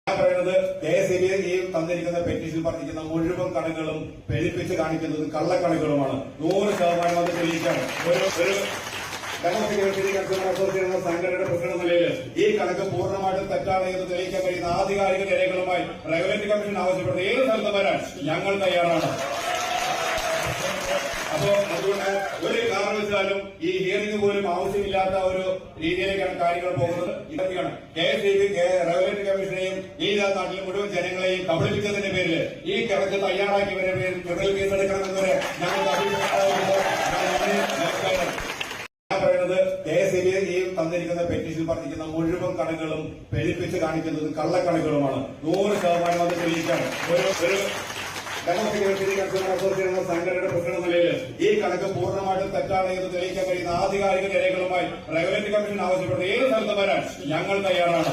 ഞാൻ പറയുന്നത് KSEB തന്നിരിക്കുന്ന പെറ്റീഷൻ പറഞ്ഞിരിക്കുന്ന മുഴുവൻ കണക്കുകളും പെരുപ്പിച്ച് കാണിക്കുന്നത് കള്ളക്കണക്കുകളുമാണ്. 100% അത് തെളിയിക്കാണ്. ഒരു ഡെമോക്രാറ്റിക് കൺസ്യൂമർ അസോസിയേഷൻ എന്ന സംഘടനയുടെ പ്രസിഡന്റ് നിലയിൽ ഈ കണക്ക് പൂർണ്ണമായിട്ടും തെറ്റാണ് എന്ന് തെളിയിക്കാൻ കഴിയുന്ന ആധികാരിക രേഖകളുമായി റെഗുലേറ്ററി കമ്മീഷൻ ആവശ്യപ്പെടുന്ന ഏത് സ്ഥലത്തും വരാൻ ഞങ്ങൾ തയ്യാറാണ്. അപ്പോ അതുകൊണ്ട് ഒരു കാരണവശാലും ഈ ഹിയറിംഗ് പോലും ആവശ്യമില്ലാത്ത ഒരു രീതിയിലേക്കാണ് കാര്യങ്ങൾ പോകുന്നത്. ഇതൊക്കെയാണ് KSEB റെഗുലേറ്ററി കമ്മീഷനെയും ഈ നാട്ടിലെ മുഴുവൻ ജനങ്ങളെയും കബളിപ്പിച്ചതിന്റെ പേരിൽ ഈ കണക്ക് തയ്യാറാക്കിയവരെ പേരിൽ ക്രിമിനൽ കേസെടുക്കണമെന്നവരെ ഞങ്ങൾക്ക് ഞാൻ പറയുന്നത് KSEB തന്നിരിക്കുന്ന പെറ്റീഷൻ പറഞ്ഞിരിക്കുന്ന മുഴുവൻ കണക്കുകളും പെരുപ്പിച്ച് കാണിക്കുന്നത് കള്ളക്കണക്കുകളുമാണ്. 100% അത് തെളിയിക്കാണ്. ഒരു ഡെമോക്രാറ്റിക് കൺസ്യൂമർ അസോസിയേഷൻ എന്ന സംഘടനയുടെ പ്രസിഡന്റ് നിലയിൽ ഈ കണക്ക് പൂർണ്ണമായിട്ടും തെറ്റാണ് എന്ന് തെളിയിക്കാൻ കഴിയുന്ന ആധികാരിക രേഖകളുമായി റെഗുലേറ്ററി കമ്മീഷൻ ആവശ്യപ്പെടുന്ന ഏത് സ്ഥലത്തും വരാൻ ഞങ്ങൾ തയ്യാറാണ്.